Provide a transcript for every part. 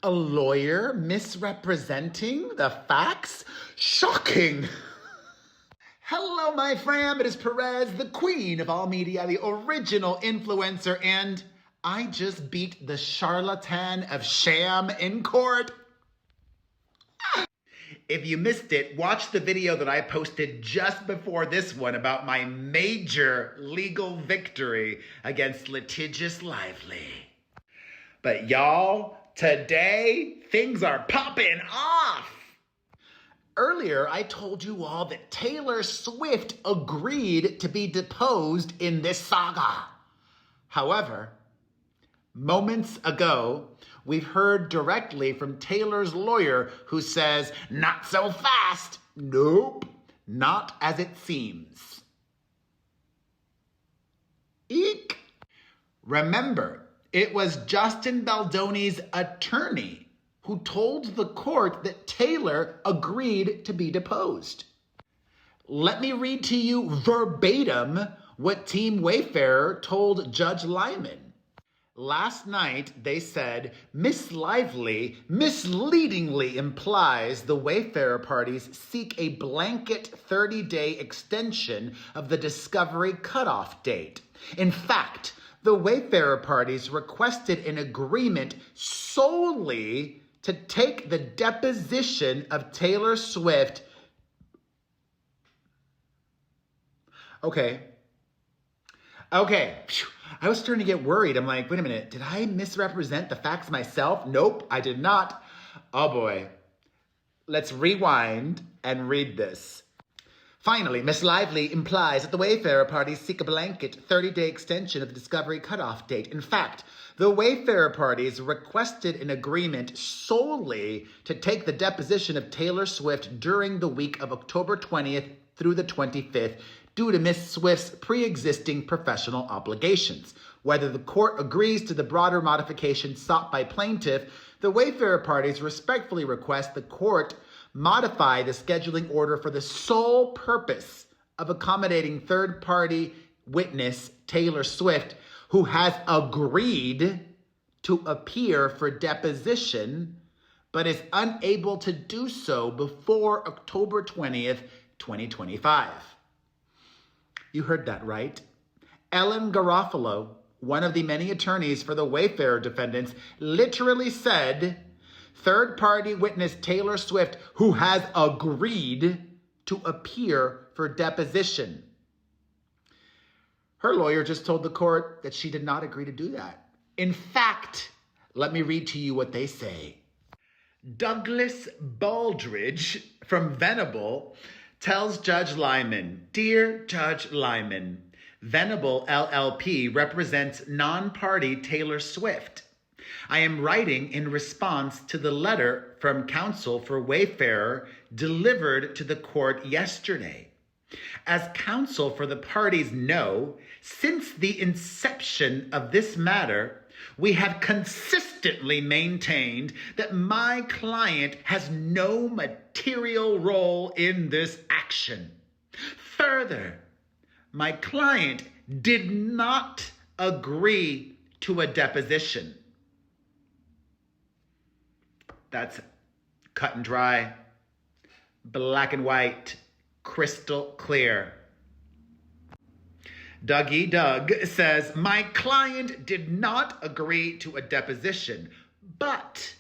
A lawyer misrepresenting the facts? Shocking! Hello, my fam. It is Perez, the queen of all media, the original influencer, and I just beat the charlatan of sham in court. If you missed it, watch the video that I posted just before this one about my major legal victory against litigious Lively. But y'all, today, things are popping off. Earlier, I told you all that Taylor Swift agreed to be deposed in this saga. However, moments ago, we've heard directly from Taylor's lawyer who says, not so fast. Nope, not as it seems. Eek. Remember, it was Justin Baldoni's attorney who told the court that Taylor agreed to be deposed. Let me read to you verbatim what Team Wayfarer told Judge Lyman. Last night, they said, Miss Lively misleadingly implies the Wayfarer parties seek a blanket 30-day extension of the discovery cutoff date. In fact, the Wayfarer parties requested an agreement solely to take the deposition of Taylor Swift. Okay. I was starting to get worried. I'm like, wait a minute. Did I misrepresent the facts myself? Nope, I did not. Oh boy. Let's rewind and read this. Finally, Miss Lively implies that the Wayfarer parties seek a blanket 30-day extension of the discovery cutoff date. In fact, the Wayfarer parties requested an agreement solely to take the deposition of Taylor Swift during the week of October 20th through the 25th due to Miss Swift's pre-existing professional obligations. Whether the court agrees to the broader modification sought by plaintiff, the Wayfarer parties respectfully request the court modify the scheduling order for the sole purpose of accommodating third-party witness Taylor Swift, who has agreed to appear for deposition, but is unable to do so before October 20th, 2025. You heard that right. Ellen Garofalo, one of the many attorneys for the Wayfarer defendants, literally said, third-party witness Taylor Swift, who has agreed to appear for deposition. Her lawyer just told the court that she did not agree to do that. In fact, let me read to you what they say. Douglas Baldridge from Venable tells Judge Lyman, Dear Judge Lyman, Venable LLP represents non-party Taylor Swift. I am writing in response to the letter from counsel for Wayfarer delivered to the court yesterday. As counsel for the parties know, since the inception of this matter, we have consistently maintained that my client has no material role in this action. Further, my client did not agree to a deposition. That's cut and dry, black and white, crystal clear. Dougie Doug says, my client did not agree to a deposition, but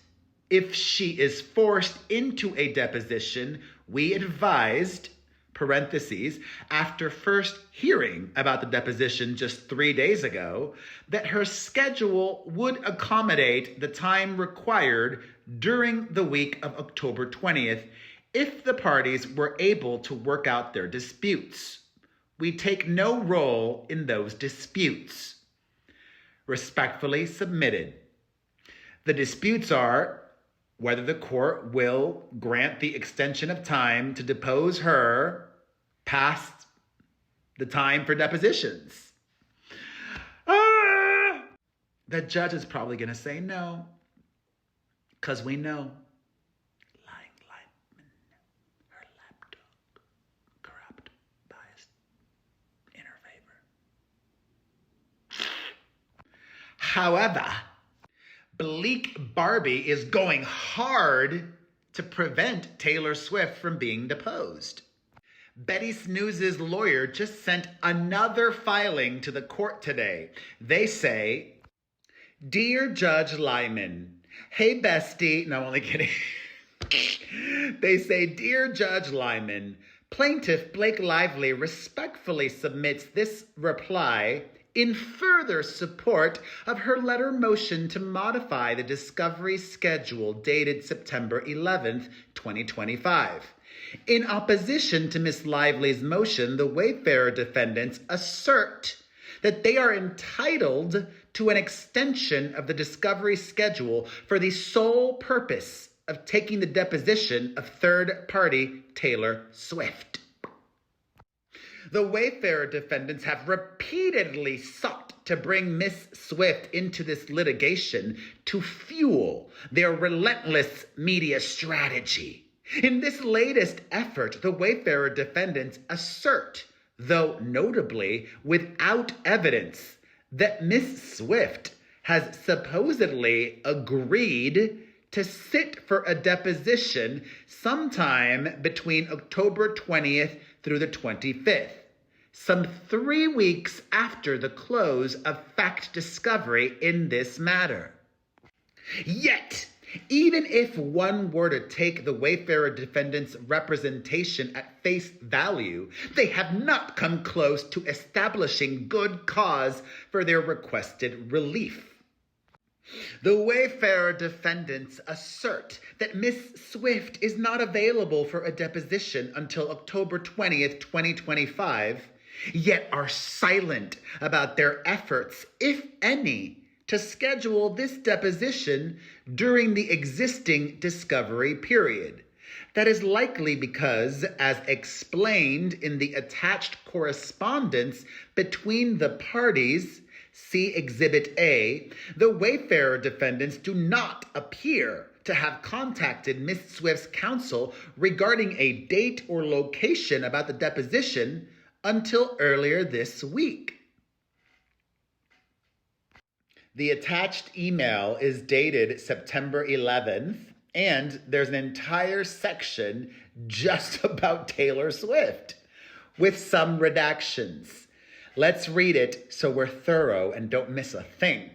if she is forced into a deposition, we advised, parentheses, after first hearing about the deposition just 3 days ago, that her schedule would accommodate the time required during the week of October 20th if the parties were able to work out their disputes. We take no role in those disputes. Respectfully submitted. The disputes are whether the court will grant the extension of time to depose her past the time for depositions. The judge is probably going to say no, because we know lying Lyman, her lapdog, corrupt, biased, in her favor. However, Bleak Barbie is going hard to prevent Taylor Swift from being deposed. Betty Snooze's lawyer just sent another filing to the court today. They say, "Dear Judge Lyman, hey Bestie," no, I'm only kidding. They say, "Dear Judge Lyman, Plaintiff Blake Lively respectfully submits this reply in further support of her letter motion to modify the discovery schedule dated September 11th, 2025. In opposition to Ms. Lively's motion, the Wayfarer defendants assert that they are entitled to an extension of the discovery schedule for the sole purpose of taking the deposition of third-party Taylor Swift." The Wayfarer defendants have repeatedly sought to bring Miss Swift into this litigation to fuel their relentless media strategy. In this latest effort, the Wayfarer defendants assert, though notably without evidence, that Miss Swift has supposedly agreed to sit for a deposition sometime between October 20th through the 25th, some 3 weeks after the close of fact discovery in this matter. Yet, even if one were to take the Wayfarer defendants' representation at face value, they have not come close to establishing good cause for their requested relief. The Wayfarer defendants assert that Miss Swift is not available for a deposition until October 20th, 2025, yet are silent about their efforts, if any, to schedule this deposition during the existing discovery period. That is likely because, as explained in the attached correspondence between the parties, see Exhibit A, the Wayfarer defendants do not appear to have contacted Ms. Swift's counsel regarding a date or location about the deposition until earlier this week. The attached email is dated September 11th, and there's an entire section just about Taylor Swift, with some redactions. Let's read it so we're thorough and don't miss a thing.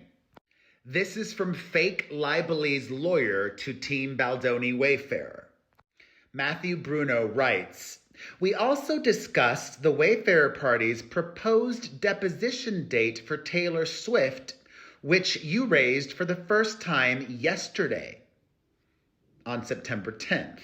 This is from fake Libely's lawyer to Team Baldoni Wayfarer. Matthew Bruno writes, "We also discussed the Wayfarer party's proposed deposition date for Taylor Swift, which you raised for the first time yesterday, on September 10th.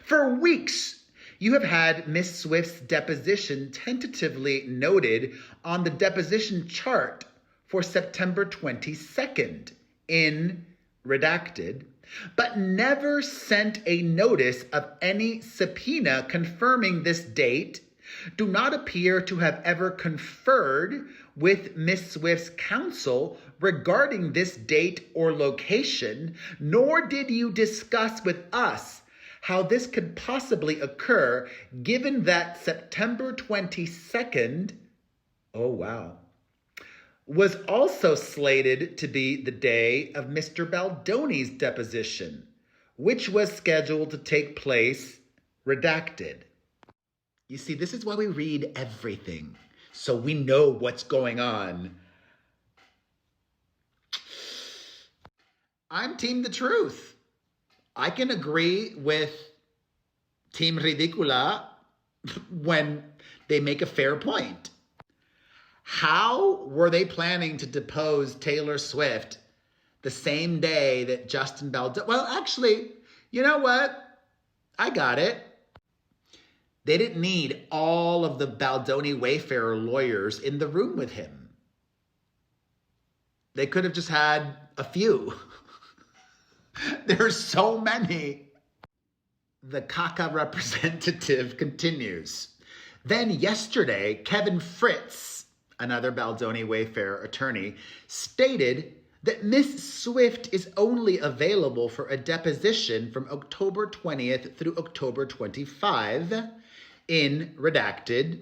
For weeks, you have had Miss Swift's deposition tentatively noted on the deposition chart for September 22nd in redacted, but never sent a notice of any subpoena confirming this date, do not appear to have ever conferred with Miss Swift's counsel regarding this date or location, nor did you discuss with us how this could possibly occur given that September 22nd, was also slated to be the day of Mr. Baldoni's deposition, which was scheduled to take place redacted." You see, this is why we read everything, so we know what's going on. I'm Team the Truth. I can agree with Team Ridicula when they make a fair point. How were they planning to depose Taylor Swift the same day that Justin Baldoni? Well, actually, you know what? I got it. They didn't need all of the Baldoni Wayfarer lawyers in the room with him. They could have just had a few. There's so many. The caca representative continues. Then yesterday, Kevin Fritz, another Baldoni Wayfarer attorney, stated that Miss Swift is only available for a deposition from October 20th through October 25 in redacted.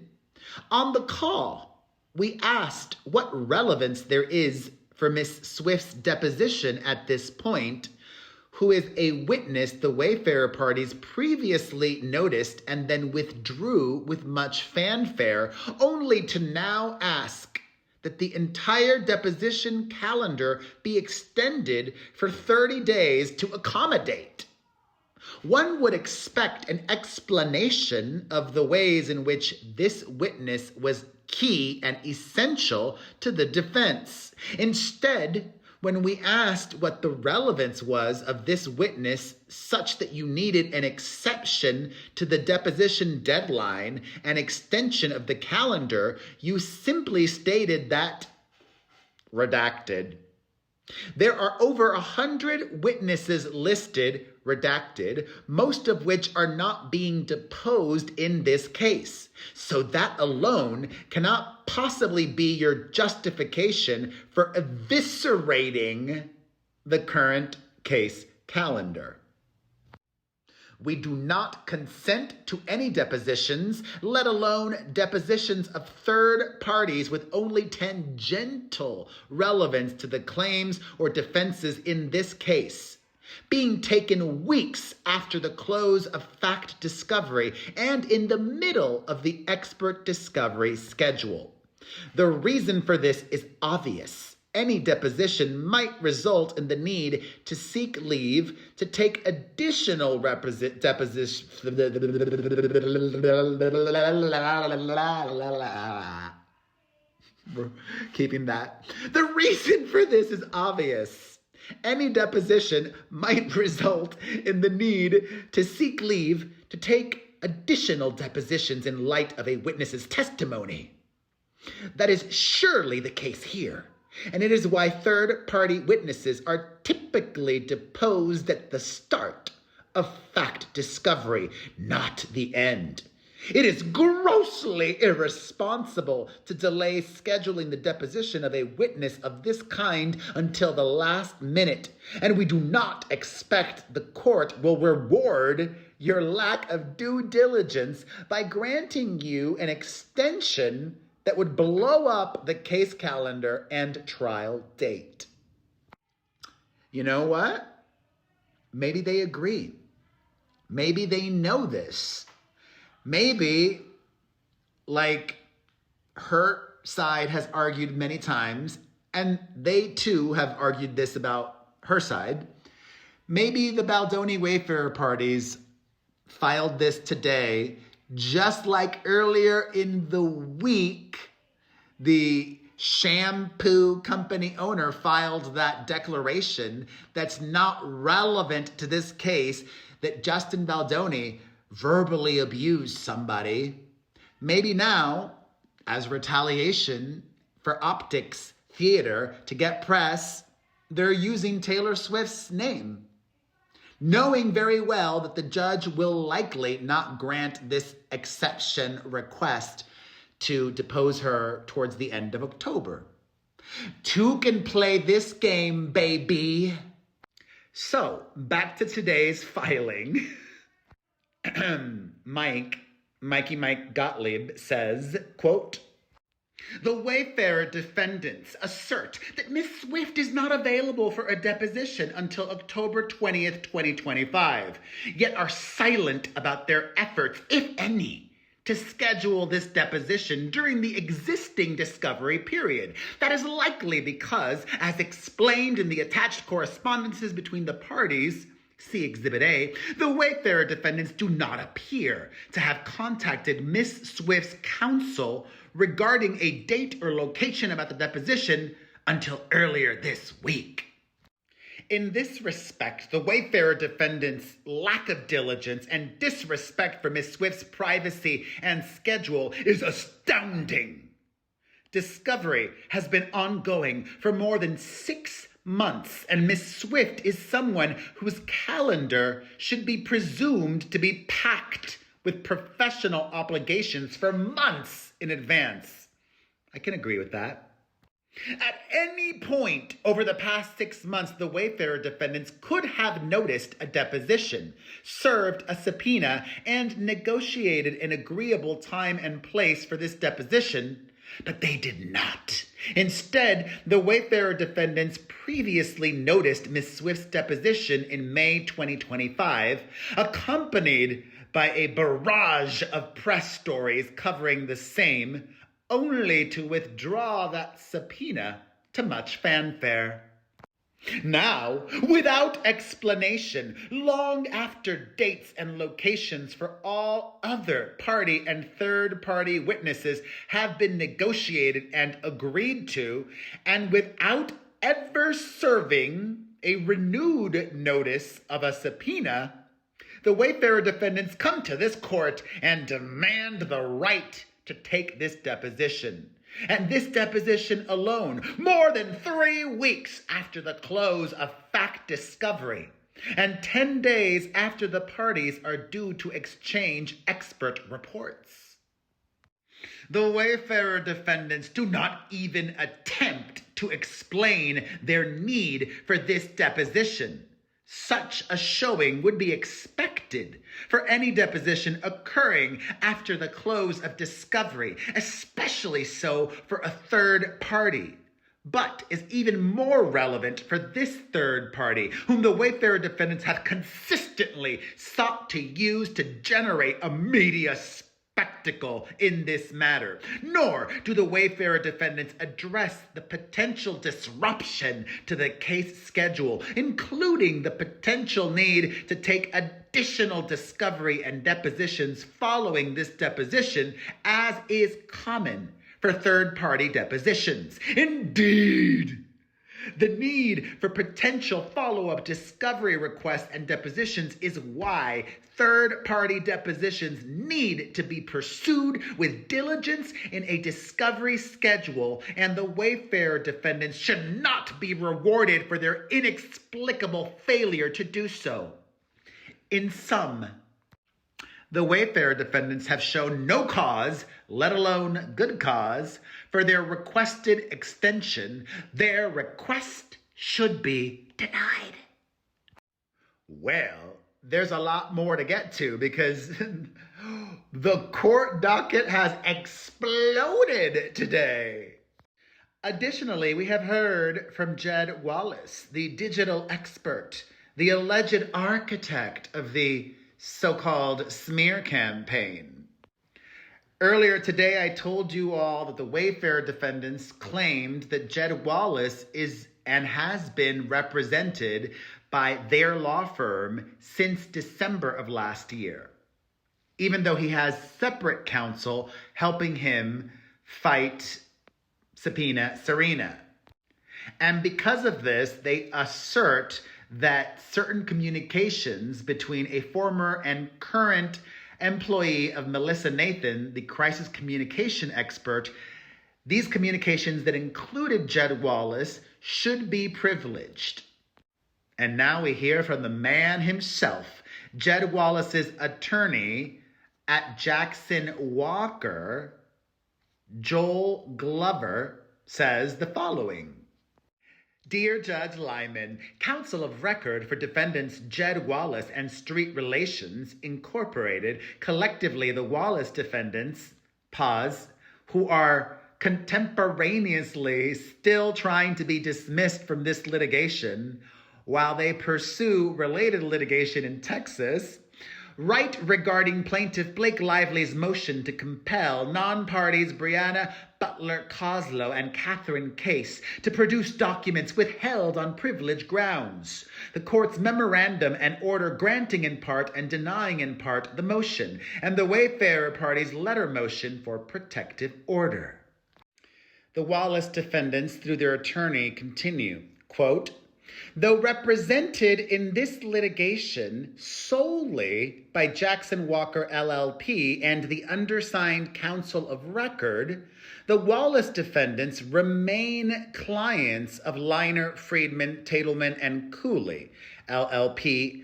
On the call, we asked what relevance there is for Miss Swift's deposition at this point, who is a witness the Wayfarer parties previously noticed and then withdrew with much fanfare, only to now ask that the entire deposition calendar be extended for 30 days to accommodate. One would expect an explanation of the ways in which this witness was key and essential to the defense. Instead, when we asked what the relevance was of this witness such that you needed an exception to the deposition deadline and extension of the calendar, you simply stated that, redacted. There are over 100 witnesses listed, redacted, most of which are not being deposed in this case. So that alone cannot possibly be your justification for eviscerating the current case calendar. We do not consent to any depositions, let alone depositions of third parties with only tangential relevance to the claims or defenses in this case, being taken weeks after the close of fact discovery and in the middle of the expert discovery schedule. The reason for this is obvious. Any deposition might result in the need to seek leave to take additional deposition. We're keeping that. The reason for this is obvious. Any deposition might result in the need to seek leave to take additional depositions in light of a witness's testimony. That is surely the case here. And it is why third-party witnesses are typically deposed at the start of fact discovery, not the end. It is grossly irresponsible to delay scheduling the deposition of a witness of this kind until the last minute, and we do not expect the court will reward your lack of due diligence by granting you an extension that would blow up the case calendar and trial date. You know what? Maybe they agree. Maybe they know this. Maybe, like her side has argued many times, and they too have argued this about her side. Maybe the Baldoni Wayfarer parties filed this today, just like earlier in the week, the shampoo company owner filed that declaration that's not relevant to this case, that Justin Baldoni verbally abused somebody. Maybe now, as retaliation for optics theater to get press, they're using Taylor Swift's name, knowing very well that the judge will likely not grant this exception request to depose her towards the end of October. Two can play this game, baby. So, back to today's filing. Mikey Mike Gottlieb says, quote, "The Wayfarer defendants assert that Ms. Swift is not available for a deposition until October 20th, 2025, yet are silent about their efforts, if any, to schedule this deposition during the existing discovery period. That is likely because, as explained in the attached correspondences between the parties, see Exhibit A, the Wayfarer defendants do not appear to have contacted Ms. Swift's counsel regarding a date or location about the deposition until earlier this week. In this respect, the Wayfarer defendants' lack of diligence and disrespect for Ms. Swift's privacy and schedule is astounding. Discovery has been ongoing for more than 6 months, and Ms. Swift is someone whose calendar should be presumed to be packed with professional obligations for months in advance. I can agree with that. At any point over the past 6 months, the Wayfarer defendants could have noticed a deposition, served a subpoena, and negotiated an agreeable time and place for this deposition, But they did not. Instead, the Wayfarer defendants previously noticed Ms. Swift's deposition in May 2025, accompanied by a barrage of press stories covering the same, only to withdraw that subpoena to much fanfare. Now, without explanation, long after dates and locations for all other party and third-party witnesses have been negotiated and agreed to, and without ever serving a renewed notice of a subpoena, the Wayfarer defendants come to this court and demand the right to take this deposition. And this deposition alone, more than 3 weeks after the close of fact discovery, and 10 days after the parties are due to exchange expert reports. The Wayfarer defendants do not even attempt to explain their need for this deposition. Such a showing would be expected for any deposition occurring after the close of discovery, especially so for a third party, but is even more relevant for this third party, whom the Wayfarer defendants have consistently sought to use to generate a media spectacle in this matter. Nor do the Wayfarer defendants address the potential disruption to the case schedule, including the potential need to take additional discovery and depositions following this deposition, as is common for third-party depositions. Indeed, the need for potential follow-up discovery requests and depositions is why third-party depositions need to be pursued with diligence in a discovery schedule, and the Wayfarer defendants should not be rewarded for their inexplicable failure to do so. In sum, the Wayfarer defendants have shown no cause, let alone good cause, for their requested extension. Their request should be denied. Well, there's a lot more to get to because the court docket has exploded today. Additionally, we have heard from Jed Wallace, the digital expert, the alleged architect of the so-called smear campaign. Earlier today, I told you all that the Wayfarer defendants claimed that Jed Wallace is and has been represented by their law firm since December of last year, even though he has separate counsel helping him fight subpoena Serena. And because of this, they assert that certain communications between a former and current employee of Melissa Nathan, the crisis communication expert, these communications that included Jed Wallace should be privileged. And now we hear from the man himself, Jed Wallace's attorney at Jackson Walker, Joel Glover, says the following. Dear Judge Lyman, counsel of record for defendants Jed Wallace and Street Relations, Incorporated, collectively the Wallace defendants, who are contemporaneously still trying to be dismissed from this litigation while they pursue related litigation in Texas, write regarding plaintiff Blake Lively's motion to compel non-parties Brianna Butler-Coslow and Catherine Case to produce documents withheld on privilege grounds. The court's memorandum and order granting in part and denying in part the motion, and the Wayfarer party's letter motion for protective order. The Wallace defendants, through their attorney, continue, quote, though represented in this litigation solely by Jackson Walker LLP and the undersigned counsel of record, the Wallace defendants remain clients of Liner, Friedman, Tatelman, and Cooley, LLP,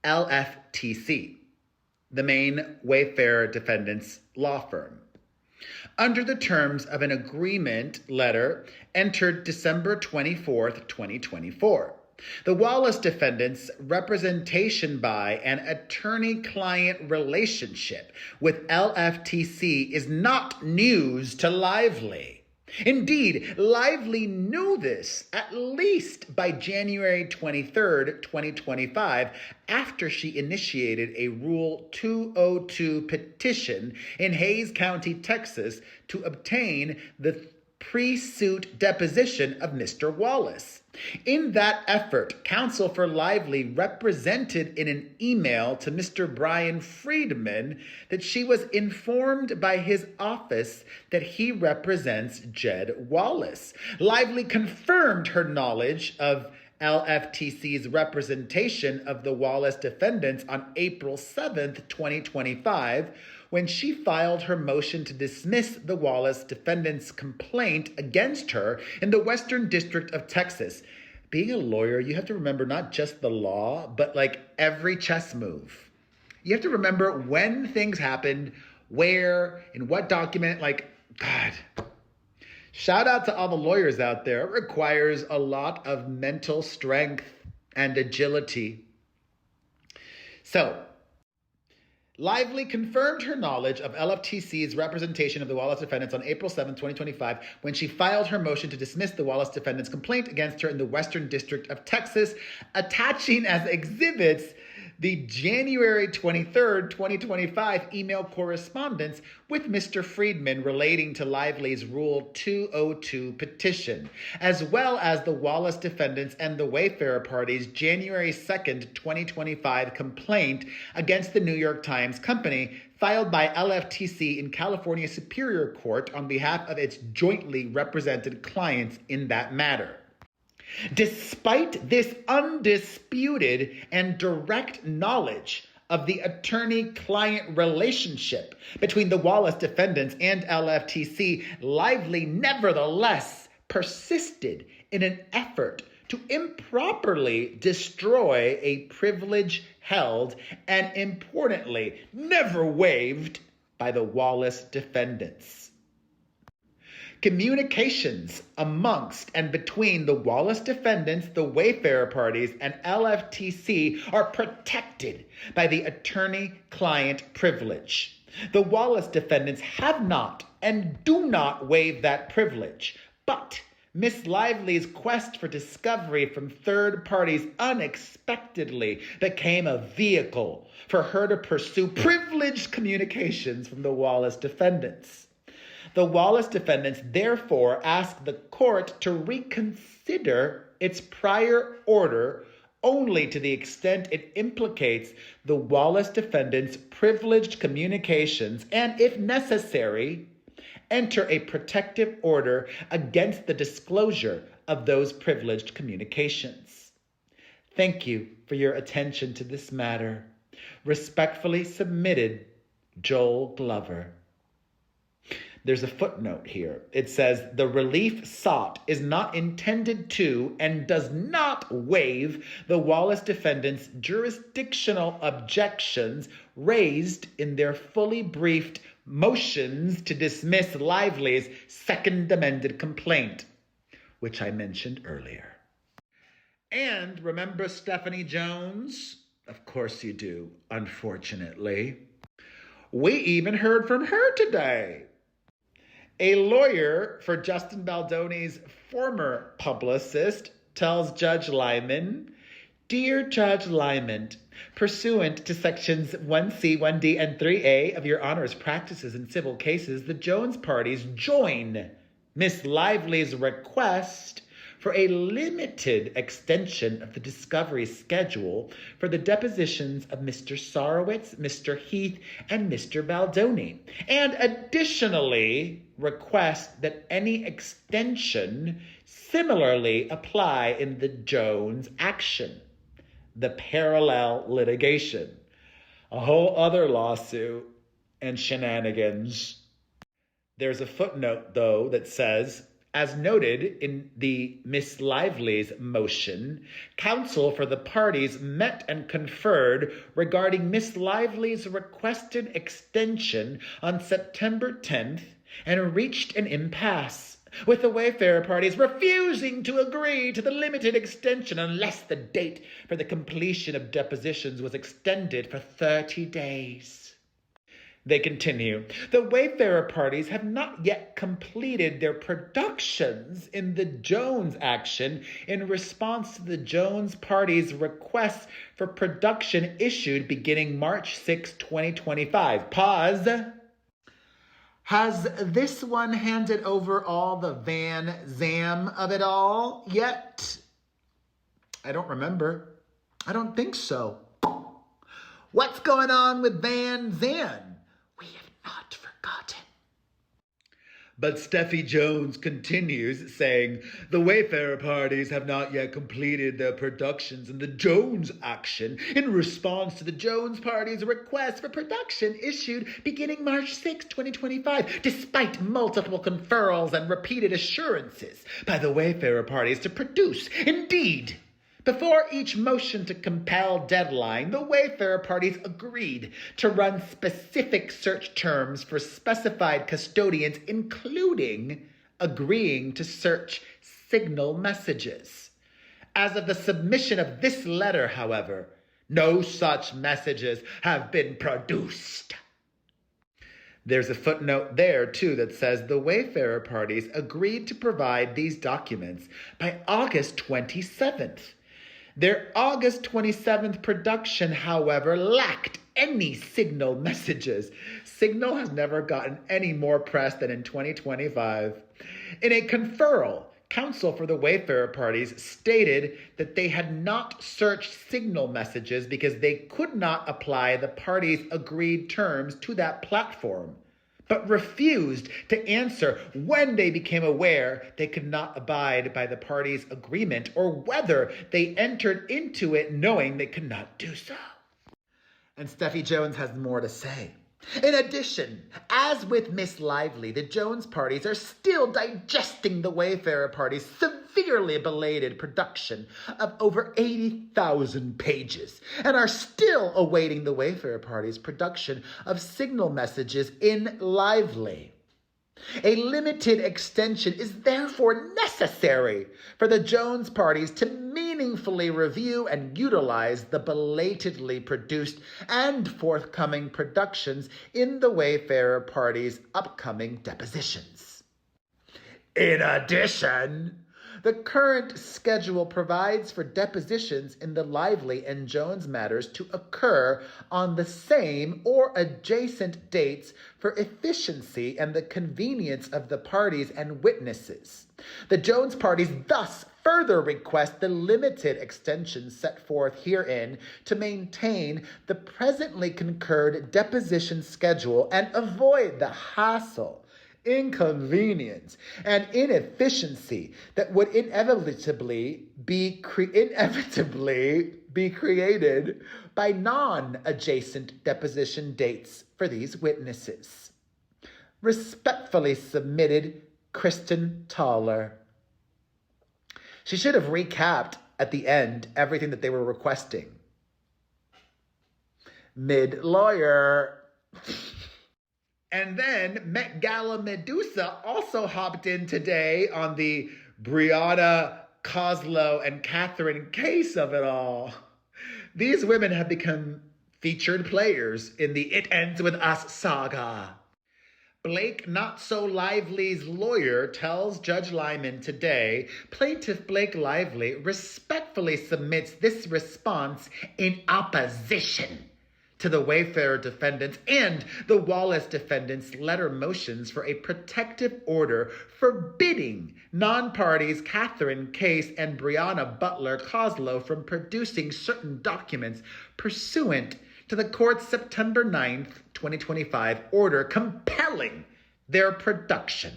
LFTC, the main Wayfarer defendants' law firm, under the terms of an agreement letter entered December 24th, 2024. The Wallace defendants' representation by an attorney-client relationship with LFTC is not news to Lively. Indeed, Lively knew this at least by January 23rd, 2025, after she initiated a Rule 202 petition in Hays County, Texas, to obtain the pre-suit deposition of Mr. Wallace. In that effort, counsel for Lively represented in an email to Mr. Brian Friedman that she was informed by his office that he represents Jed Wallace. Lively confirmed her knowledge of LFTC's representation of the Wallace defendants on April 7th, 2025, when she filed her motion to dismiss the Wallace defendants' complaint against her in the Western District of Texas. Being a lawyer, you have to remember not just the law, but like every chess move. You have to remember when things happened, where, in what document, God. Shout out to all the lawyers out there. It requires a lot of mental strength and agility. So, Lively confirmed her knowledge of LFTC's representation of the Wallace defendants on April 7, 2025, when she filed her motion to dismiss the Wallace defendants' complaint against her in the Western District of Texas, attaching as exhibits the January 23rd, 2025 email correspondence with Mr. Friedman relating to Lively's Rule 202 petition, as well as the Wallace defendants and the Wayfarer party's January 2nd, 2025 complaint against the New York Times Company filed by LFTC in California Superior Court on behalf of its jointly represented clients in that matter. Despite this undisputed and direct knowledge of the attorney-client relationship between the Wallace defendants and LFTC, Lively nevertheless persisted in an effort to improperly destroy a privilege held and, importantly, never waived by the Wallace defendants. Communications amongst and between the Wallace defendants, the Wayfarer parties, and LFTC are protected by the attorney-client privilege. The Wallace defendants have not and do not waive that privilege, but Miss Lively's quest for discovery from third parties unexpectedly became a vehicle for her to pursue privileged communications from the Wallace defendants. The Wallace defendants therefore asked the court to reconsider its prior order only to the extent it implicates the Wallace defendants' privileged communications and, if necessary, enter a protective order against the disclosure of those privileged communications. Thank you for your attention to this matter. Respectfully submitted, Joel Glover. There's a footnote here. It says, the relief sought is not intended to and does not waive the Wallace defendants' jurisdictional objections raised in their fully briefed motions to dismiss Lively's second amended complaint, which I mentioned earlier. And remember Stephanie Jones? Of course you do, unfortunately. We even heard from her today. A lawyer for Justin Baldoni's former publicist tells Judge Lyman, Dear Judge Lyman, pursuant to sections 1C, 1D, and 3A of your Honor's practices in civil cases, the Jones parties join Miss Lively's request for a limited extension of the discovery schedule for the depositions of Mr. Sarowitz, Mr. Heath, and Mr. Baldoni, and additionally request that any extension similarly apply in the Jones action, the parallel litigation, a whole other lawsuit and shenanigans. There's a footnote, though, that says, as noted in the Miss Lively's motion, counsel for the parties met and conferred regarding Miss Lively's requested extension on September 10th and reached an impasse. with the Wayfarer parties refusing to agree to the limited extension unless the date for the completion of depositions was extended for 30 days. They continue, the Wayfarer parties have not yet completed their productions in the Jones action in response to the Jones parties' requests for production issued beginning March 6, 2025. Pause. Has this one handed over all the Van Zam of it all yet? I don't remember. I don't think so. What's going on with Van Zam? We have not forgotten. But Steffi Jones continues, saying, the Wayfarer parties have not yet completed their productions in the Jones action in response to the Jones parties' request for production issued beginning March 6, 2025, despite multiple conferrals and repeated assurances by the Wayfarer parties to produce. Indeed, before each motion to compel deadline, the Wayfarer parties agreed to run specific search terms for specified custodians, including agreeing to search signal messages. As of the submission of this letter, however, no such messages have been produced. There's a footnote there, too, that says the Wayfarer parties agreed to provide these documents by August 27th. Their August 27th production, however, lacked any signal messages. Signal has never gotten any more press than in 2025. In a conferral, counsel for the Wayfarer parties stated that they had not searched signal messages because they could not apply the parties' agreed terms to that platform, but refused to answer when they became aware they could not abide by the parties' agreement or whether they entered into it knowing they could not do so. And Steffi Jones has more to say. In addition, as with Miss Lively, the Jones parties are still digesting the Wayfarer parties' severely belated production of over 80,000 pages and are still awaiting the Wayfarer parties' production of signal messages in Lively. A limited extension is therefore necessary for the Jones parties to meaningfully review and utilize the belatedly produced and forthcoming productions in the Wayfarer parties' upcoming depositions. In addition, the current schedule provides for depositions in the Lively and Jones matters to occur on the same or adjacent dates for efficiency and the convenience of the parties and witnesses. The Jones parties thus further request the limited extension set forth herein to maintain the presently concurred deposition schedule and avoid the hassle, inconvenience, and inefficiency that would inevitably be created by non-adjacent deposition dates for these witnesses. Respectfully submitted, Kristen Toller. She should have recapped at the end everything that they were requesting. Mid-lawyer. And then Met Gala Medusa also hopped in today on the Brianna, Coslow, and Catherine case of it all. These women have become featured players in the It Ends With Us saga. Blake Not So Lively's lawyer tells Judge Lyman today, plaintiff Blake Lively respectfully submits this response in opposition to the Wayfarer defendants and the Wallace defendants' letter motions for a protective order forbidding non-parties Catherine Case and Brianna Butler Coslow from producing certain documents pursuant to the court's September 9th, 2025 order compelling their production.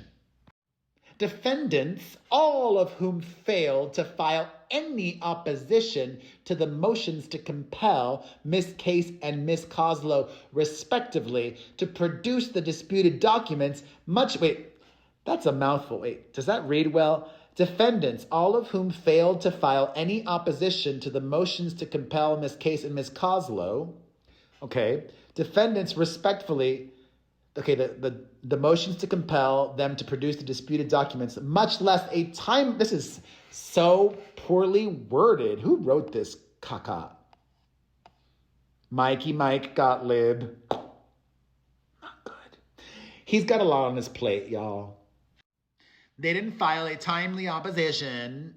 Defendants, all of whom failed to file any opposition to the motions to compel Miss Case and Miss Coslow, respectively, to produce the disputed documents, that's a mouthful. Does that read well? Defendants, all of whom failed to file any opposition to the motions to compel Miss Case and Miss Coslow, defendants respectfully Okay, the motions to compel them to produce the disputed documents, much less a time. This is so poorly worded. Who wrote this caca? Mike Gottlieb. Not good. He's got a lot on his plate, y'all. They didn't file a timely opposition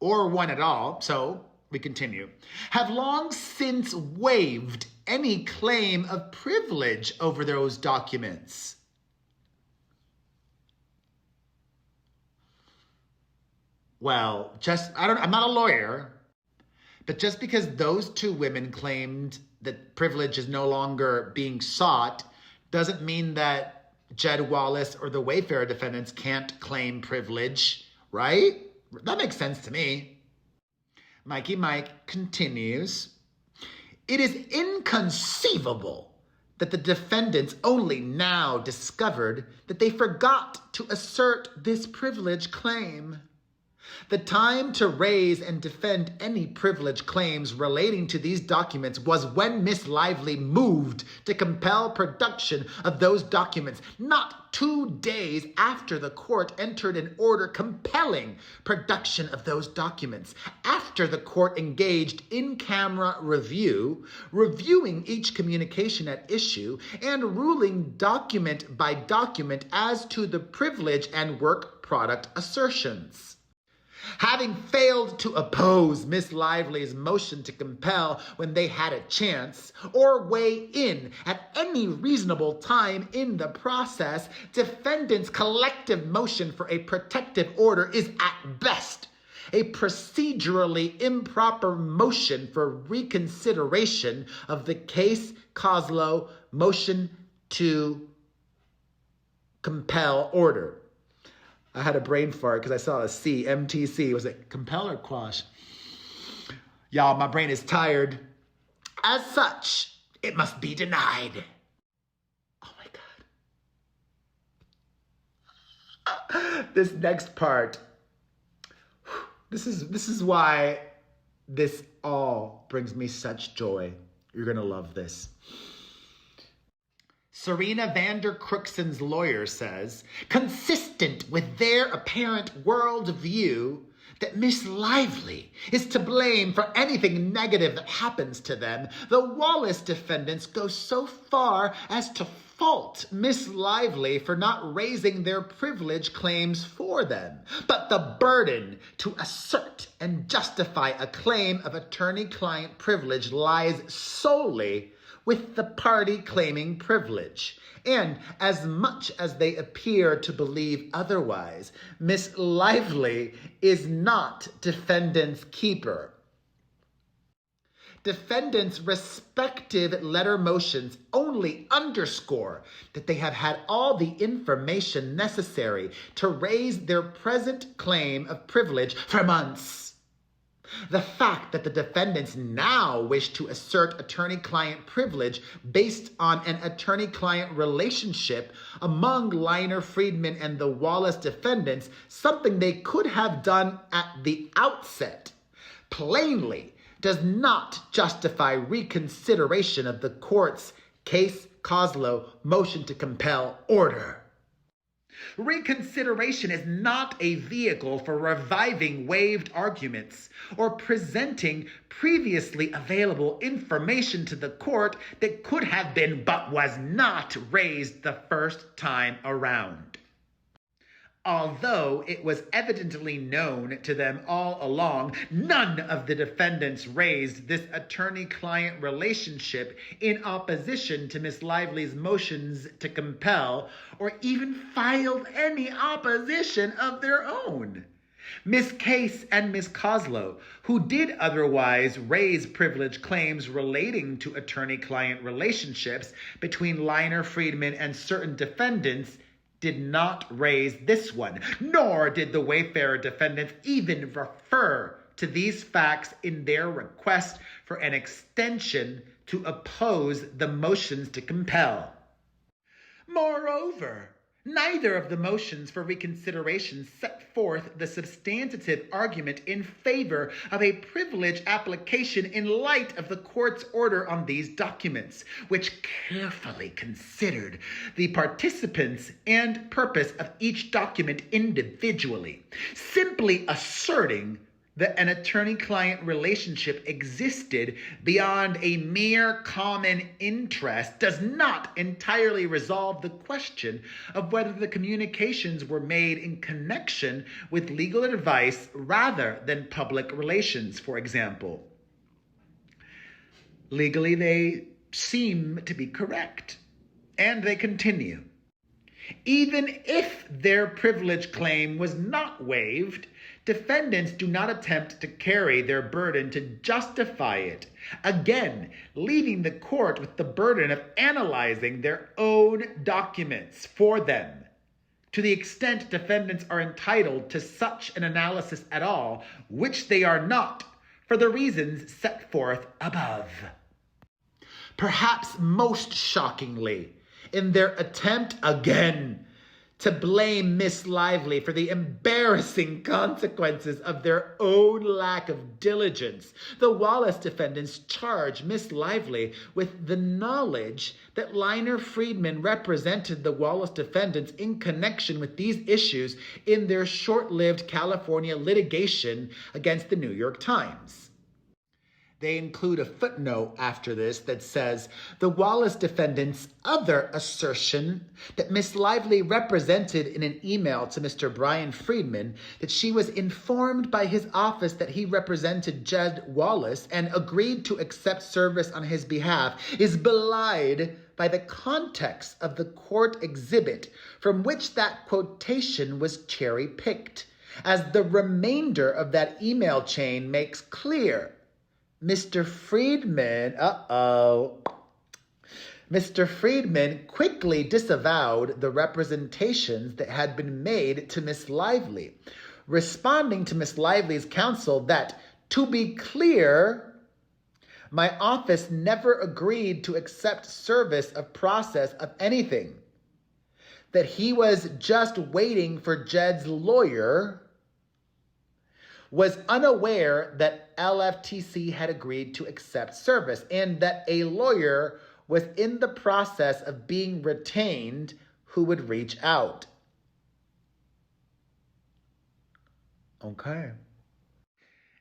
or one at all, so we continue. Have long since waived any claim of privilege over those documents. Well, I'm not a lawyer, but just because those two women claimed that privilege is no longer being sought doesn't mean that Jed Wallace or the Wayfarer defendants can't claim privilege, right? That makes sense to me. Mike continues. It is inconceivable that the defendants only now discovered that they forgot to assert this privilege claim. The time to raise and defend any privilege claims relating to these documents was when Miss Lively moved to compel production of those documents, not 2 days after the court entered an order compelling production of those documents. After the court engaged in camera review, reviewing each communication at issue, and ruling document by document as to the privilege and work product assertions. Having failed to oppose Miss Lively's motion to compel when they had a chance, or weigh in at any reasonable time in the process, defendants' collective motion for a protective order is at best a procedurally improper motion for reconsideration of the case Coslow motion to compel order. I had a brain fart because I saw a C, MTC. Was it compel or quash? Y'all, my brain is tired. As such, it must be denied. Oh my God. This next part. This is why this all brings me such joy. You're going to love this. Serena Vander Crookson's lawyer says, consistent with their apparent worldview, that Miss Lively is to blame for anything negative that happens to them, the Wallace defendants go so far as to fault Miss Lively for not raising their privilege claims for them. But the burden to assert and justify a claim of attorney-client privilege lies solely with the party claiming privilege. And as much as they appear to believe otherwise, Miss Lively is not defendant's keeper. Defendants' respective letter motions only underscore that they have had all the information necessary to raise their present claim of privilege for months. The fact that the defendants now wish to assert attorney-client privilege based on an attorney-client relationship among Liner Friedman and the Wallace defendants, something they could have done at the outset, plainly does not justify reconsideration of the court's case Coslow motion to compel order. Reconsideration is not a vehicle for reviving waived arguments or presenting previously available information to the court that could have been but was not raised the first time around. Although it was evidently known to them all along, none of the defendants raised this attorney-client relationship in opposition to Miss Lively's motions to compel, or even filed any opposition of their own. Miss Case and Miss Coslow, who did otherwise raise privilege claims relating to attorney-client relationships between Liner Friedman and certain defendants, did not raise this one, nor did the Wayfarer defendants even refer to these facts in their request for an extension to oppose the motions to compel. Moreover, Neither of the motions for reconsideration set forth the substantive argument in favor of a privilege application in light of the court's order on these documents, which carefully considered the participants and purpose of each document individually. Simply asserting that an attorney-client relationship existed beyond a mere common interest does not entirely resolve the question of whether the communications were made in connection with legal advice rather than public relations, for example. Legally, they seem to be correct, and they continue. Even if their privilege claim was not waived, defendants do not attempt to carry their burden to justify it, again, leaving the court with the burden of analyzing their own documents for them. To the extent defendants are entitled to such an analysis at all, which they are not, for the reasons set forth above. Perhaps most shockingly, in their attempt again to blame Miss Lively for the embarrassing consequences of their own lack of diligence, the Wallace defendants charge Miss Lively with the knowledge that Liner Friedman represented the Wallace defendants in connection with these issues in their short-lived California litigation against the New York Times. They include a footnote after this that says, the Wallace defendants' other assertion that Miss Lively represented in an email to Mr. Brian Friedman that she was informed by his office that he represented Jed Wallace and agreed to accept service on his behalf is belied by the context of the court exhibit from which that quotation was cherry-picked, as the remainder of that email chain makes clear. Mr. Friedman quickly disavowed the representations that had been made to Miss Lively, responding to Miss Lively's counsel that, to be clear, my office never agreed to accept service of process of anything, that he was just waiting for Jed's lawyer, was unaware that LFTC had agreed to accept service and that a lawyer was in the process of being retained who would reach out. Okay.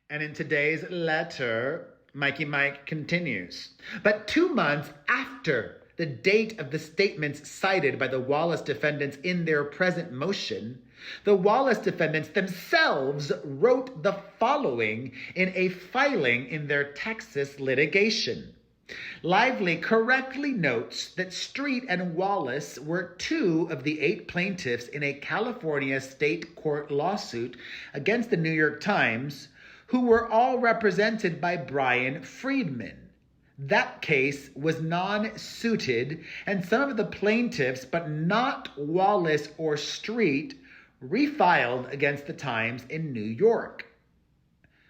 And in today's letter, Mikey Mike continues. But 2 months after the date of the statements cited by the Wallace defendants in their present motion, the Wallace defendants themselves wrote the following in a filing in their Texas litigation. Lively correctly notes that Street and Wallace were 2 of the 8 plaintiffs in a California state court lawsuit against the New York Times, who were all represented by Brian Friedman. That case was non-suited, and some of the plaintiffs, but not Wallace or Street, refiled against the Times in New York.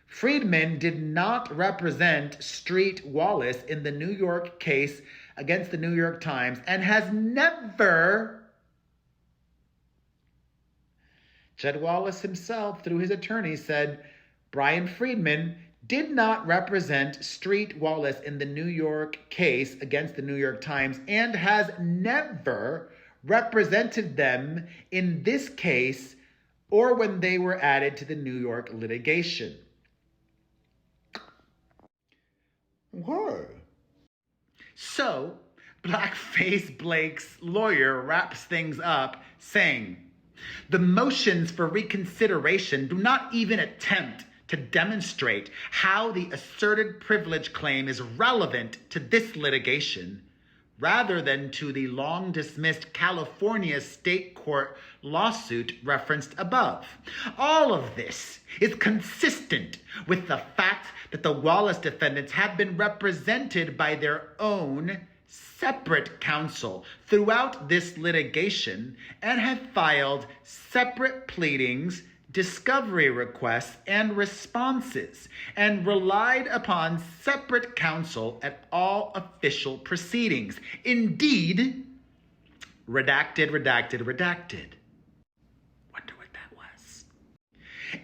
Friedman did not represent Street Wallace in the New York case against the New York Times and has never. Jed Wallace himself, through his attorney, said Brian Friedman did not represent Street Wallace in the New York case against the New York Times and has never represented them in this case or when they were added to the New York litigation. Whoa. So, Blackface Blake's lawyer wraps things up saying, the motions for reconsideration do not even attempt to demonstrate how the asserted privilege claim is relevant to this litigation, rather than to the long-dismissed California state court lawsuit referenced above. All of this is consistent with the fact that the Wallace defendants have been represented by their own separate counsel throughout this litigation and have filed separate pleadings, discovery requests, and responses, and relied upon separate counsel at all official proceedings. Indeed, Redacted, redacted, redacted. Wonder what that was.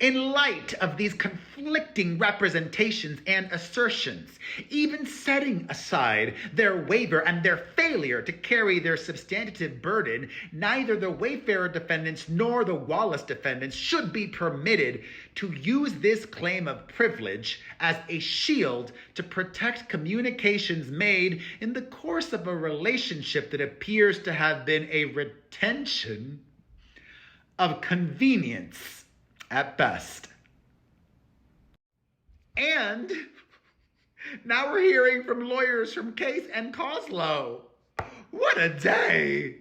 In light of these conflicting representations and assertions, even setting aside their waiver and their failure to carry their substantive burden, neither the Wayfarer defendants nor the Wallace defendants should be permitted to use this claim of privilege as a shield to protect communications made in the course of a relationship that appears to have been a retention of convenience at best. And now we're hearing from lawyers from Case and Coslow. What a day!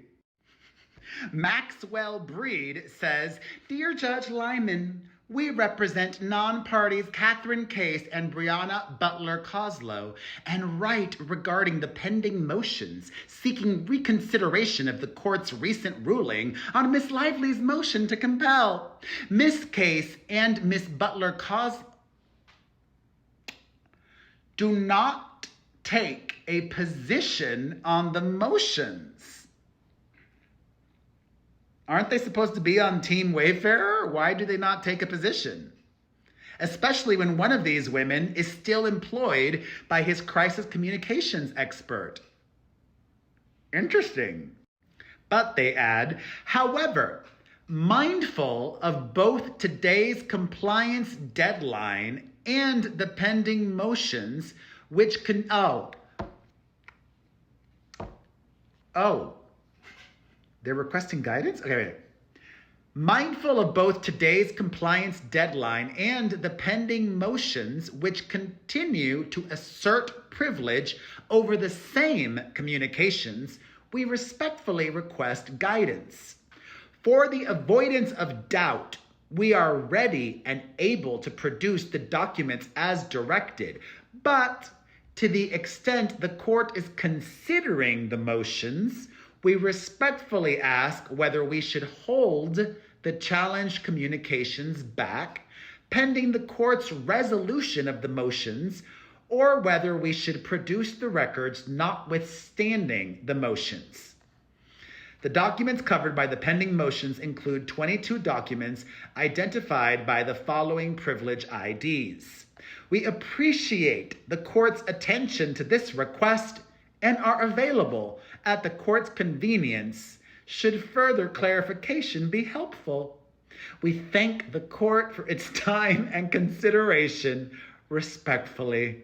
Maxwell Breed says, Dear Judge Lyman, we represent non-parties Catherine Case and Brianna Butler Coslow and write regarding the pending motions seeking reconsideration of the court's recent ruling on Miss Lively's motion to compel. Miss Case and Miss Butler Coslow do not take a position on the motions. Aren't they supposed to be on Team Wayfarer? Why do they not take a position? Especially when one of these women is still employed by his crisis communications expert. Interesting. But they add, however, mindful of both today's compliance deadline and the pending motions, which can, they're requesting guidance? Okay, wait. Mindful of both today's compliance deadline and the pending motions which continue to assert privilege over the same communications, we respectfully request guidance. For the avoidance of doubt, we are ready and able to produce the documents as directed, but to the extent the court is considering the motions, we respectfully ask whether we should hold the challenged communications back pending the court's resolution of the motions, or whether we should produce the records notwithstanding the motions. The documents covered by the pending motions include 22 documents identified by the following privilege IDs. We appreciate the court's attention to this request and are available at the court's convenience should further clarification be helpful. We thank the court for its time and consideration respectfully.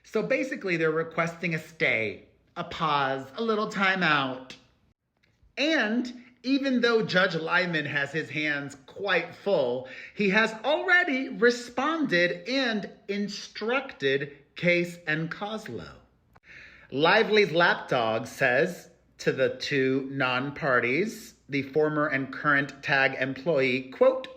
So basically they're requesting a stay, a pause, a little time out. And even though Judge Lyman has his hands quite full, he has already responded and instructed Case and Coslow. Lively's lapdog says to the two non-parties, the former and current TAG employee, quote,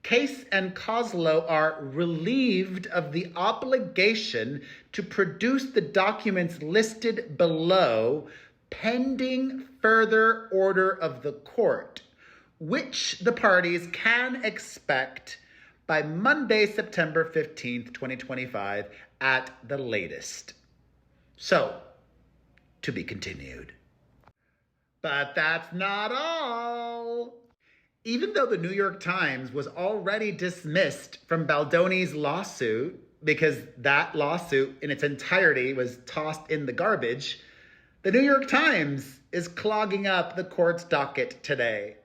Case and Coslow are relieved of the obligation to produce the documents listed below pending further order of the court, which the parties can expect by Monday, September 15th, 2025 at the latest. So, to be continued. But that's not all. Even though the New York Times was already dismissed from Baldoni's lawsuit because that lawsuit in its entirety was tossed in the garbage, the New York Times is clogging up the court's docket today.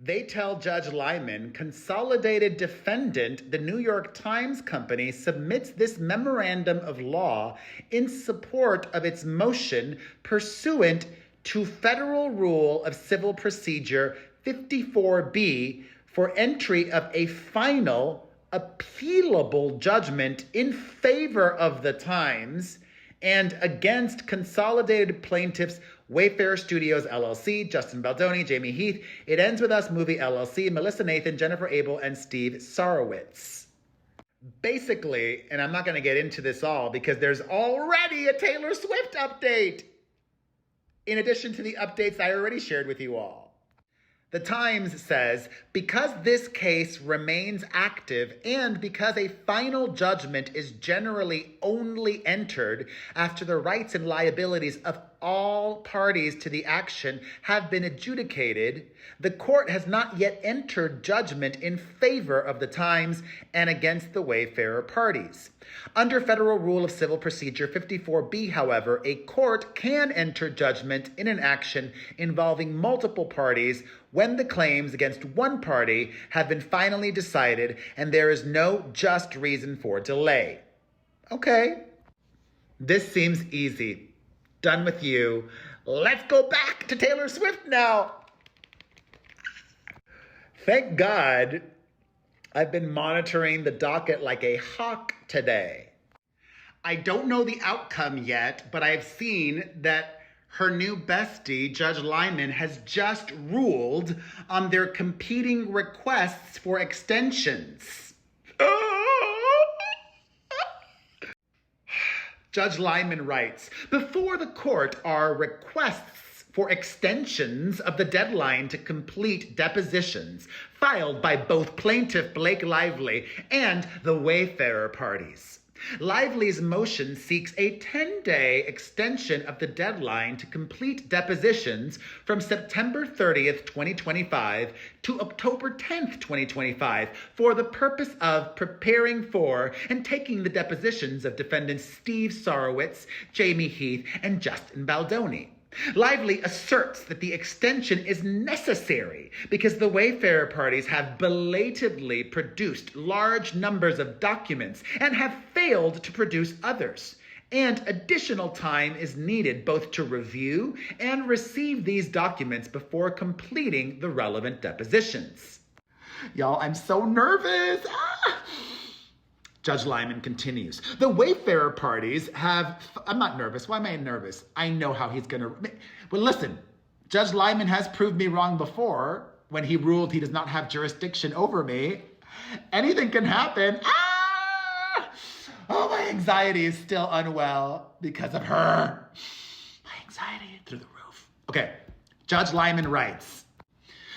They tell Judge Lyman, consolidated defendant, the New York Times Company submits this memorandum of law in support of its motion pursuant to Federal Rule of Civil Procedure 54B for entry of a final appealable judgment in favor of the Times and against consolidated plaintiffs Wayfarer Studios LLC, Justin Baldoni, Jamie Heath, It Ends With Us Movie LLC, Melissa Nathan, Jennifer Abel, and Steve Sarowitz. Basically, and I'm not going to get into this all because there's already a Taylor Swift update, in addition to the updates I already shared with you all. The Times says, because this case remains active and because a final judgment is generally only entered after the rights and liabilities of all parties to the action have been adjudicated, the court has not yet entered judgment in favor of the Times and against the wayfarer parties. Under Federal Rule of Civil Procedure 54B, however, a court can enter judgment in an action involving multiple parties when the claims against one party have been finally decided and there is no just reason for delay. Okay. This seems easy. Done with you. Let's go back to Taylor Swift now. Thank God I've been monitoring the docket like a hawk today. I don't know the outcome yet, but I've seen that her new bestie, Judge Lyman, has just ruled on their competing requests for extensions. Judge Lyman writes, before the court are requests for extensions of the deadline to complete depositions filed by both plaintiff Blake Lively and the wayfarer parties. Lively's motion seeks a 10-day extension of the deadline to complete depositions from September 30th, 2025 to October 10th, 2025 for the purpose of preparing for and taking the depositions of defendants Steve Sarowitz, Jamie Heath, and Justin Baldoni. Lively asserts that the extension is necessary because the wayfarer parties have belatedly produced large numbers of documents and have failed to produce others. And additional time is needed both to review and receive these documents before completing the relevant depositions. Y'all, I'm so nervous. Judge Lyman continues. The wayfarer parties have... I'm not nervous. Why am I nervous? I know how he's going to... Well, listen. Judge Lyman has proved me wrong before when he ruled he does not have jurisdiction over me. Anything can happen. Oh, my anxiety is still unwell because of her. My anxiety through the roof. Okay. Judge Lyman writes,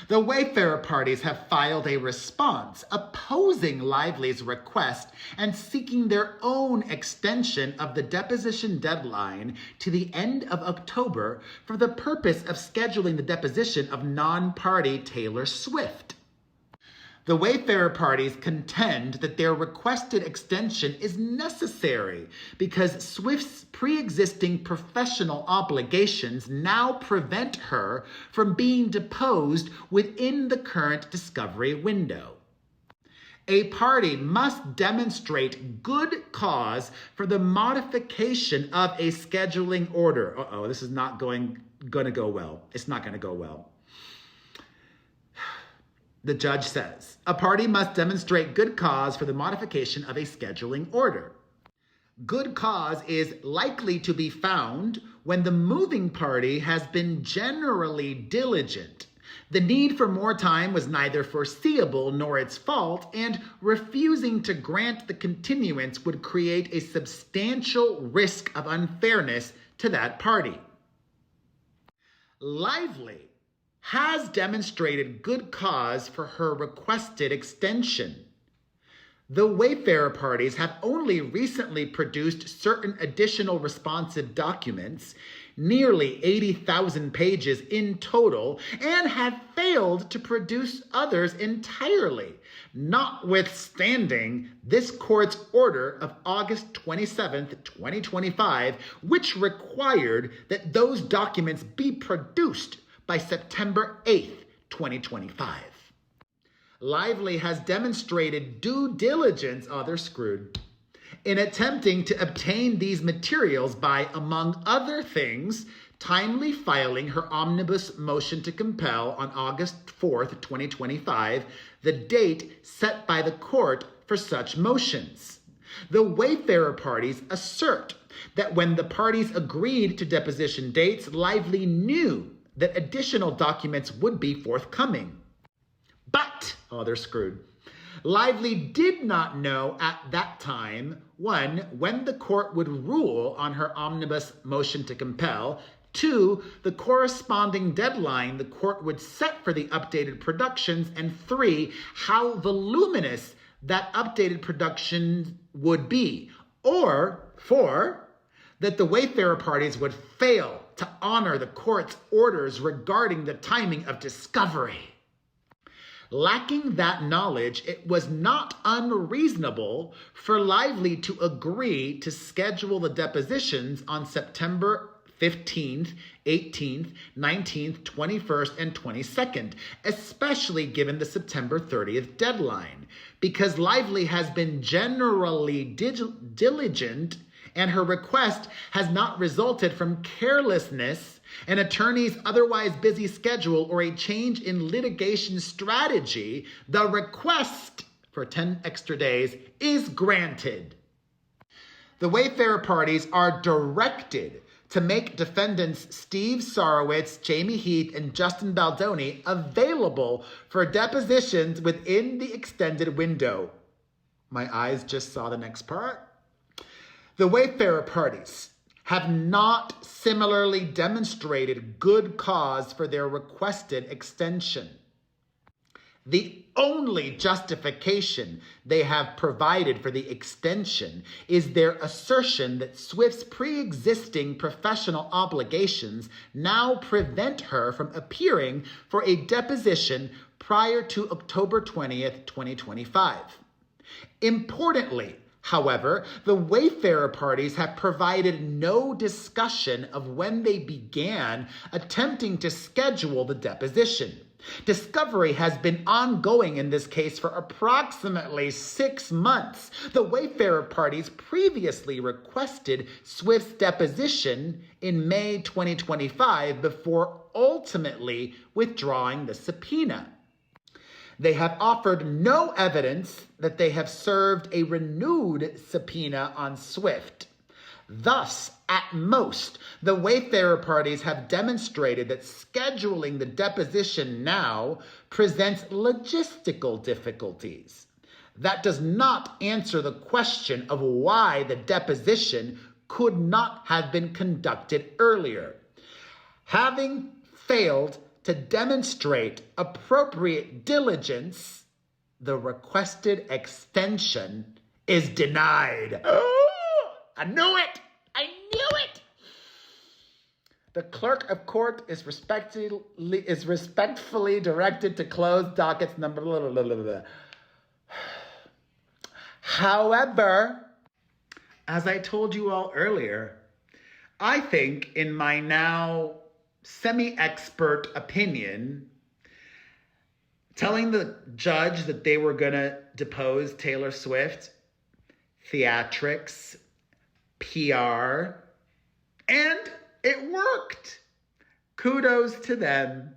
the wayfarer parties have filed a response opposing Lively's request and seeking their own extension of the deposition deadline to the end of October for the purpose of scheduling the deposition of non-party Taylor Swift. The wayfarer parties contend that their requested extension is necessary because Swift's pre-existing professional obligations now prevent her from being deposed within the current discovery window. A party must demonstrate good cause for the modification of a scheduling order. Uh-oh, this is not going to go well. It's not going to go well. The judge says, a party must demonstrate good cause for the modification of a scheduling order. Good cause is likely to be found when the moving party has been generally diligent. The need for more time was neither foreseeable nor its fault, and refusing to grant the continuance would create a substantial risk of unfairness to that party. Lively has demonstrated good cause for her requested extension. The wayfarer parties have only recently produced certain additional responsive documents, nearly 80,000 pages in total, and have failed to produce others entirely, notwithstanding this court's order of August 27th, 2025, which required that those documents be produced by September 8th, 2025. Lively has demonstrated due diligence, they're screwed, in attempting to obtain these materials by, among other things, timely filing her omnibus motion to compel on August 4th, 2025, the date set by the court for such motions. The wayfarer parties assert that when the parties agreed to deposition dates, Lively knew that additional documents would be forthcoming. But, they're screwed. Lively did not know at that time, 1, when the court would rule on her omnibus motion to compel, 2, the corresponding deadline the court would set for the updated productions, and 3, how voluminous that updated production would be. Or 4, that the Wayfarer parties would fail to honor the court's orders regarding the timing of discovery. Lacking that knowledge, it was not unreasonable for Lively to agree to schedule the depositions on September 15th, 18th, 19th, 21st, and 22nd, especially given the September 30th deadline, because Lively has been generally diligent and her request has not resulted from carelessness, an attorney's otherwise busy schedule, or a change in litigation strategy. The request for 10 extra days is granted. The Wayfarer parties are directed to make defendants Steve Sarowitz, Jamie Heath, and Justin Baldoni available for depositions within the extended window. My eyes just saw the next part. The Wayfarer parties have not similarly demonstrated good cause for their requested extension. The only justification they have provided for the extension is their assertion that Swift's pre-existing professional obligations now prevent her from appearing for a deposition prior to October 20th, 2025. Importantly, however, the Wayfarer parties have provided no discussion of when they began attempting to schedule the deposition. Discovery has been ongoing in this case for approximately 6 months. The Wayfarer parties previously requested Swift's deposition in May 2025 before ultimately withdrawing the subpoena. They have offered no evidence that they have served a renewed subpoena on Swift. Thus, at most, the Wayfarer parties have demonstrated that scheduling the deposition now presents logistical difficulties. That does not answer the question of why the deposition could not have been conducted earlier. Having failed to demonstrate appropriate diligence, the requested extension is denied. Oh, I knew it! I knew it! The clerk of court is respectfully directed to close dockets number blah, blah, blah, blah, blah. However, as I told you all earlier, I think in my now semi-expert opinion, telling the judge that they were going to depose Taylor Swift, theatrics, PR, and it worked. Kudos to them.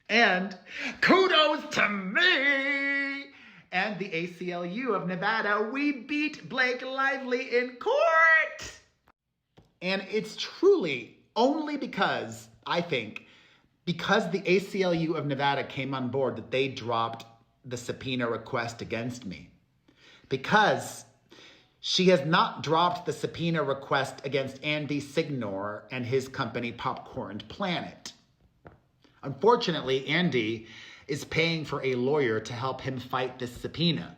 And kudos to me and the ACLU of Nevada. We beat Blake Lively in court. And it's truly only because, I think, because the ACLU of Nevada came on board that they dropped the subpoena request against me. Because she has not dropped the subpoena request against Andy Signor and his company Popcorn Planet. Unfortunately, Andy is paying for a lawyer to help him fight this subpoena.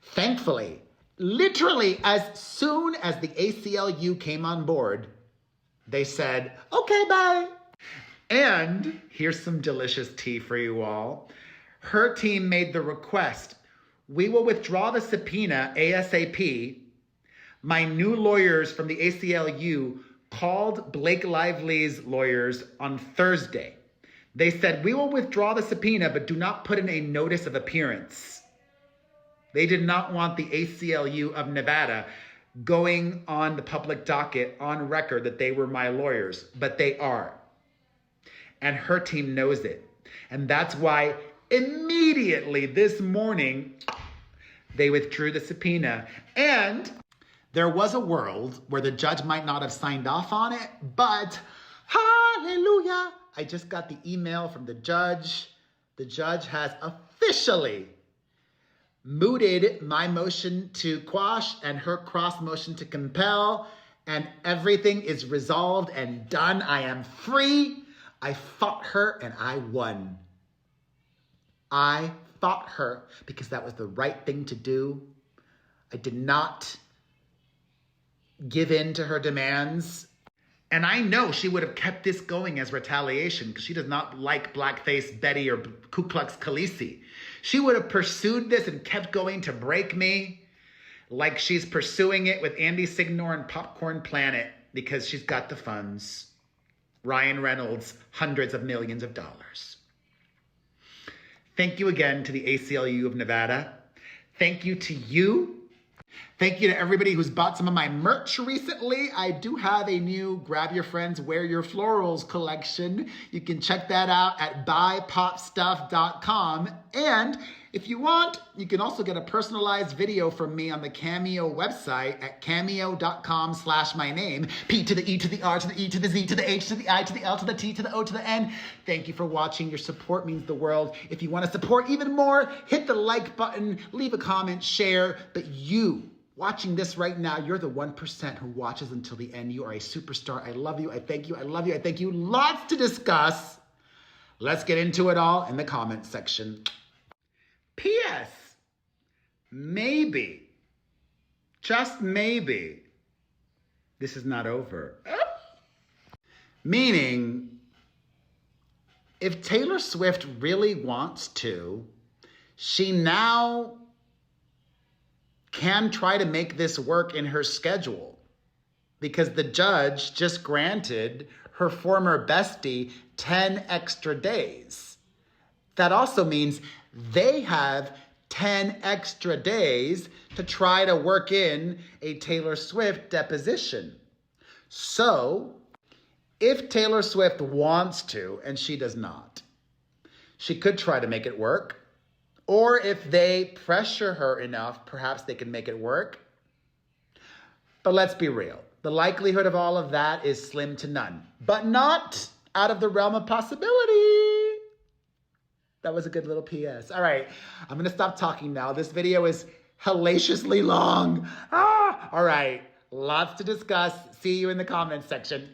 Thankfully, literally as soon as the ACLU came on board, they said, okay, bye. And here's some delicious tea for you all. Her team made the request. We will withdraw the subpoena ASAP. My new lawyers from the ACLU called Blake Lively's lawyers on Thursday. They said, we will withdraw the subpoena, but do not put in a notice of appearance. They did not want the ACLU of Nevada going on the public docket on record that they were my lawyers, but they are. And her team knows it. And that's why immediately this morning, they withdrew the subpoena. And there was a world where the judge might not have signed off on it, but hallelujah, I just got the email from the judge. The judge has officially mooted my motion to quash and her cross motion to compel, and everything is resolved and done. I am free. I fought her and I won. I fought her because that was the right thing to do. I did not give in to her demands. And I know she would have kept this going as retaliation because she does not like blackface Betty or Ku Klux Khaleesi. She would have pursued this and kept going to break me like she's pursuing it with Andy Signor and Popcorn Planet because she's got the funds. Ryan Reynolds, hundreds of millions of dollars. Thank you again to the ACLU of Nevada. Thank you to you. Thank you to everybody who's bought some of my merch recently. I do have a new Grab Your Friends, Wear Your Florals collection. You can check that out at buypopstuff.com. And if you want, you can also get a personalized video from me on the Cameo website at cameo.com/my name. P to the E to the R to the E to the Z to the H to the I to the L to the T to the O to the N. Thank you for watching. Your support means the world. If you want to support even more, hit the like button, leave a comment, share. But you, watching this right now, you're the 1% who watches until the end. You are a superstar. I love you. I thank you. I love you. I thank you. Lots to discuss. Let's get into it all in the comment section. P.S. Maybe, just maybe, this is not over. Meaning, if Taylor Swift really wants to, she now can try to make this work in her schedule because the judge just granted her former bestie 10 extra days. That also means they have 10 extra days to try to work in a Taylor Swift deposition. So, if Taylor Swift wants to, and she does not, she could try to make it work. Or if they pressure her enough, perhaps they can make it work. But let's be real. The likelihood of all of that is slim to none, but not out of the realm of possibility. That was a good little PS. All right, I'm gonna stop talking now. This video is hellaciously long. All right, lots to discuss. See you in the comments section.